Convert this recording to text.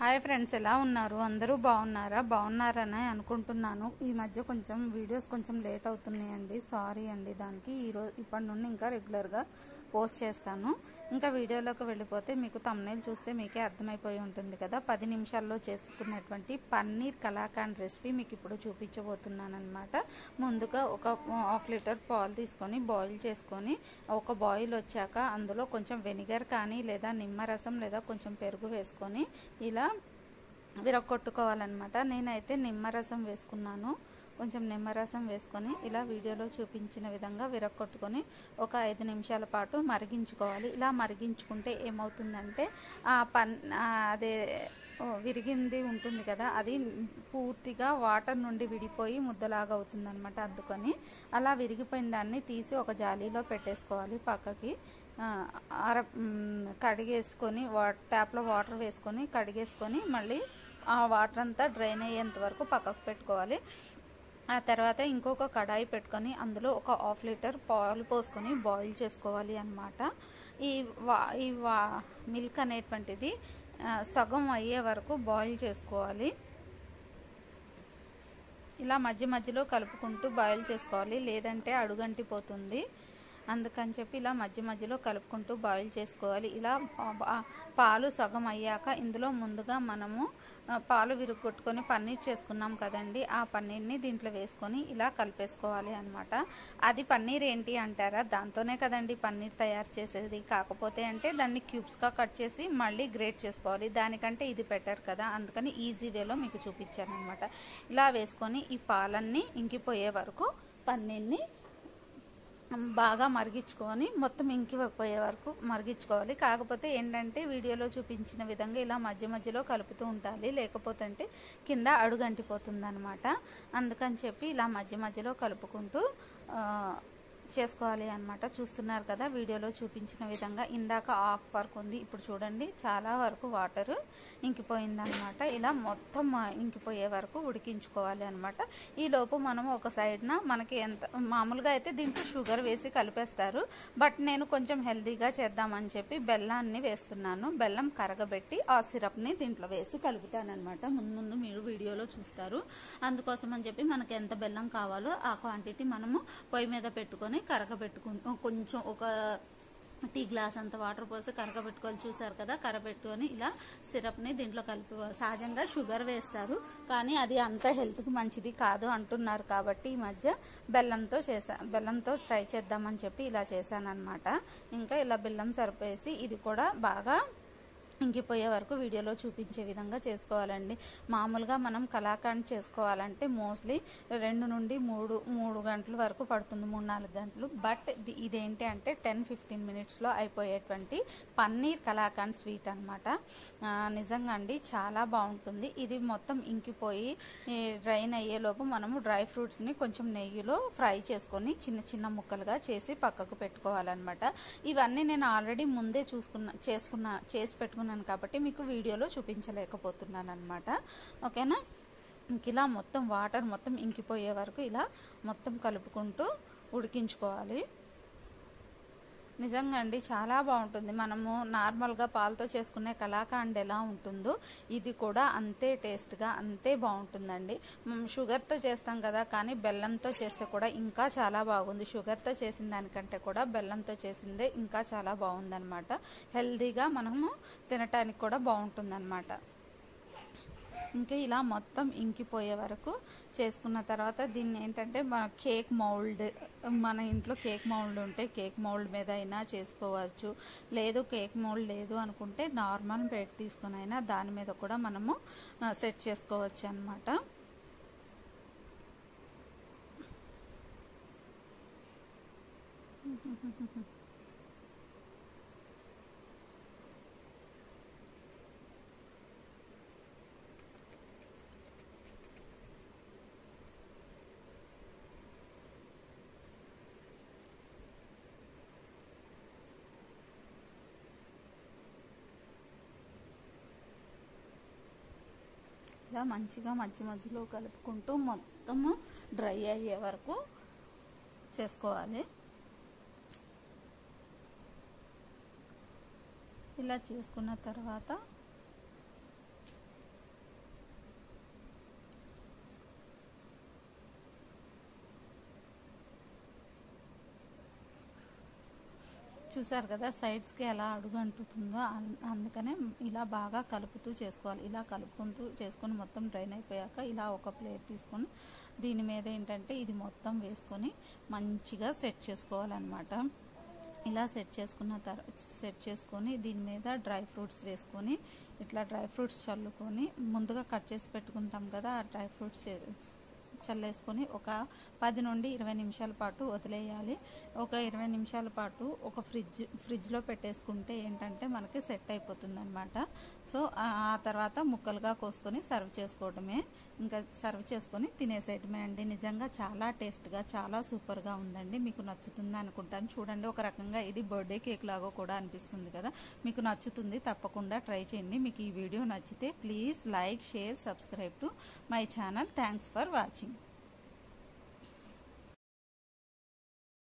Hi friends, ఎలా ఉన్నారు? అందరూ బాగున్నారని అనుకుంటున్నాను. ఈ మధ్య కొంచెం వీడియోస్ కొంచెం లేట్ అవుతున్నాయండి, సారీ అండి. దానికి ఇప్పటి నుండి ఇంకా రెగ్యులర్గా పోస్ట్ చేస్తాను. ఇంకా వీడియోలోకి వెళ్ళిపోతే మీకు థంబ్నెయిల్ చూస్తే మీకే అర్థమైపోయి ఉంటుంది కదా. 10 నిమిషాల్లో చేసుకున్నటువంటి పన్నీర్ కలాకండ్ రెసిపీ మీకు ఇప్పుడు చూపించబోతున్నాను అనమాట. ముందుగా ఒక 1/2 లీటర్ పాలు తీసుకొని బాయిల్ చేసుకొని, ఒక బాయిల్ వచ్చాక అందులో కొంచెం వెనిగర్ కానీ లేదా నిమ్మరసం లేదా కొంచెం పెరుగు వేసుకొని ఇలా విరగొట్టుకోవాలన్నమాట. నేనైతే నిమ్మరసం వేసుకున్నాను. కొంచెం నిమ్మరసం వేసుకొని ఇలా వీడియోలో చూపించిన విధంగా విరగొట్టుకొని ఒక 5 నిమిషాల పాటు మరిగించుకోవాలి. ఇలా మరిగించుకుంటే ఏమవుతుందంటే అదే విరిగింది ఉంటుంది కదా, అది పూర్తిగా వాటర్ నుండి విడిపోయి ముద్దలాగా అవుతుంది అనమాట. అందుకని అలా విరిగిపోయిన దాన్ని తీసి ఒక జాలీలో పెట్టేసుకోవాలి పక్కకి. కడిగేసుకొని ట్యాప్లో వాటర్ వేసుకొని కడిగేసుకొని మళ్ళీ ఆ వాటర్ అంతా డ్రైన్ అయ్యేంత వరకు పక్కకు పెట్టుకోవాలి. ఆ తర్వాత ఇంకొక కడాయి పెట్టుకొని అందులో ఒక 1/2 లీటర్ పాలు పోసుకొని బాయిల్ చేసుకోవాలి అన్నమాట. ఈ మిల్క్ అనేటువంటిది సగం అయ్యే వరకు బాయిల్ చేసుకోవాలి. ఇలా మధ్య మధ్యలో కలుపుకుంటూ బాయిల్ చేసుకోవాలి, లేదంటే అడుగంటిపోతుంది. అందుకని చెప్పి ఇలా మధ్య మధ్యలో కలుపుకుంటూ బాయిల్ చేసుకోవాలి. ఇలా పాలు సగం అయ్యాక ఇందులో ముందుగా మనము పాలు విరుగొట్టుకొని పన్నీర్ చేసుకున్నాం కదండి, ఆ పన్నీర్ని దీంట్లో వేసుకొని ఇలా కలిపేసుకోవాలి అనమాట. అది పన్నీర్ ఏంటి అంటారా? దాంతోనే కదండి పన్నీర్ తయారు చేసేది. కాకపోతే అంటే దాన్ని క్యూబ్స్గా కట్ చేసి మళ్ళీ గ్రేట్ చేసుకోవాలి. దానికంటే ఇది బెటర్ కదా, అందుకని ఈజీ వేలో మీకు చూపించాను అనమాట. ఇలా వేసుకొని ఈ పాలన్నీ ఇంకిపోయే వరకు పన్నీర్ని బాగా మరిగించుకొని మొత్తం ఇంకిపోయే వరకు మరిగించుకోవాలి. కాకపోతే ఏంటంటే వీడియోలో చూపించిన విధంగా ఇలా మధ్య మధ్యలో కలుపుతూ ఉండాలి, లేకపోతే అంటే కింద అడుగంటిపోతుంది అనమాట. అందుకని చెప్పి ఇలా మధ్య మధ్యలో కలుపుకుంటూ చేసుకోవాలి అనమాట. చూస్తున్నారు కదా వీడియోలో చూపించిన విధంగా. ఇందాక హాఫ్ వరకు ఉంది, ఇప్పుడు చూడండి చాలా వరకు వాటర్ ఇంకిపోయిందనమాట. ఇలా మొత్తం ఇంకిపోయే వరకు ఉడికించుకోవాలి అనమాట. ఈ లోపు మనము ఒక సైడ్న మనకి మామూలుగా అయితే దీంట్లో షుగర్ వేసి కలిపేస్తారు, బట్ నేను కొంచెం హెల్తీగా చేద్దామని చెప్పి బెల్లాన్ని వేస్తున్నాను. బెల్లం కరగబెట్టి ఆ సిరప్ని దీంట్లో వేసి కలుపుతానమాట. ముందు మీరు వీడియోలో చూస్తారు. అందుకోసం అని చెప్పి మనకి ఎంత బెల్లం కావాలో ఆ క్వాంటిటీ మనము పొయ్యి మీద పెట్టుకొని కరగబెట్టుకుంటాం. కొంచెం ఒక టీ గ్లాస్ అంత వాటర్ పోసి కరగబెట్టుకోవాలి. చూసారు కదా, కరగబెట్టుకొని ఇలా సిరప్ని దీంట్లో కలిపి. సహజంగా షుగర్ వేస్తారు, కానీ అది అంత హెల్త్కి మంచిది కాదు అంటున్నారు కాబట్టి ఈ మధ్య బెల్లంతో ట్రై చేద్దామని చెప్పి ఇలా చేశాను అనమాట. ఇంకా ఇలా బెల్లం సరిపేసి ఇది కూడా బాగా ఇంకిపోయే వరకు వీడియోలో చూపించే విధంగా చేసుకోవాలండి. మామూలుగా మనం కలాకండ్ చేసుకోవాలంటే మోస్ట్లీ 2 నుండి 3 గంటల వరకు పడుతుంది, 3-4 గంటలు. బట్ ఇదేంటి అంటే 10-15 మినిట్స్లో అయిపోయేటువంటి పన్నీర్ కలాకండ్ స్వీట్ అనమాట. నిజంగా అండి చాలా బాగుంటుంది. ఇది మొత్తం ఇంకిపోయి డ్రైన్ అయ్యేలోపు మనము డ్రై ఫ్రూట్స్ని కొంచెం నెయ్యిలో ఫ్రై చేసుకొని చిన్న చిన్న ముక్కలుగా చేసి పక్కకు పెట్టుకోవాలన్నమాట. ఇవన్నీ నేను ఆల్రెడీ ముందే చేసి పెట్టుకున్నాను కాబట్టి మీకు వీడియోలో చూపించలేకపోతున్నాను అనమాట. ఓకేనా? ఇలా మొత్తం వాటర్ మొత్తం ఇంకిపోయే వరకు ఇలా మొత్తం కలుపుకుంటూ ఉడికించుకోవాలి. నిజంగా అండి చాలా బాగుంటుంది. మనము నార్మల్గా పాలతో చేసుకునే కలాకండ్ ఎలా ఉంటుందో ఇది కూడా అంతే టేస్ట్గా అంతే బాగుంటుందండి. షుగర్తో చేస్తాం కదా, కానీ బెల్లంతో చేస్తే కూడా ఇంకా చాలా బాగుంది. షుగర్తో చేసిన దానికంటే కూడా బెల్లంతో చేసిందే ఇంకా చాలా బాగుందన్నమాట. హెల్దీగా మనము తినటానికి కూడా బాగుంటుందన్నమాట. ఇంకా ఇలా మొత్తం ఇంకిపోయే వరకు చేసుకున్న తర్వాత దీన్ని ఏంటంటే మన ఇంట్లో కేక్ మౌల్డ్ ఉంటే కేక్ మౌల్డ్ మీద అయినా చేసుకోవచ్చు. లేదు కేక్ మౌల్డ్ లేదు అనుకుంటే నార్మల్ బ్రెడ్ తీసుకుని అయినా దాని మీద కూడా మనము సెట్ చేసుకోవచ్చు అన్నమాట. ఇలా మంచిగా మధ్య మధ్యలో కలుపుకుంటూ మొత్తము డ్రై అయ్యే వరకు చేసుకోవాలి. ఇలా చేసుకున్న తర్వాత చూసారు కదా సైడ్స్కి ఎలా అడుగు అంటుతుందో, అందుకనే ఇలా బాగా కలుపుతూ చేసుకోవాలి. ఇలా కలుపుకుంటూ చేసుకొని మొత్తం డ్రైన్ అయిపోయాక ఇలా ఒక ప్లేట్ తీసుకొని దీని మీద ఏంటంటే ఇది మొత్తం వేసుకొని మంచిగా సెట్ చేసుకోవాలన్నమాట. ఇలా సెట్ చేసుకొని దీని మీద డ్రై ఫ్రూట్స్ వేసుకొని ఇట్లా డ్రై ఫ్రూట్స్ చల్లుకొని ముందుగా కట్ చేసి పెట్టుకుంటాం కదా, ఆ డ్రై ఫ్రూట్స్ చల్లేసుకొని ఒక 10 నుండి 20 నిమిషాల పాటు వదిలేయాలి. ఒక 20 నిమిషాల పాటు ఒక ఫ్రిడ్జ్లో పెట్టేసుకుంటే ఏంటంటే మనకి సెట్ అయిపోతుంది అనమాట. సో ఆ తర్వాత ముక్కలుగా కోసుకొని సర్వ్ చేసుకోవడమే, ఇంకా సర్వ్ చేసుకొని తినేసేయటమే అండి. నిజంగా చాలా టేస్ట్గా చాలా సూపర్గా ఉందండి. మీకు నచ్చుతుంది అనుకుంటాను. చూడండి, ఒక రకంగా ఇది బర్త్డే కేక్ లాగా కూడా అనిపిస్తుంది కదా. మీకు నచ్చుతుంది, తప్పకుండా ట్రై చేయండి. మీకు ఈ వీడియో నచ్చితే please like, share, subscribe to my channel. Thanks for watching.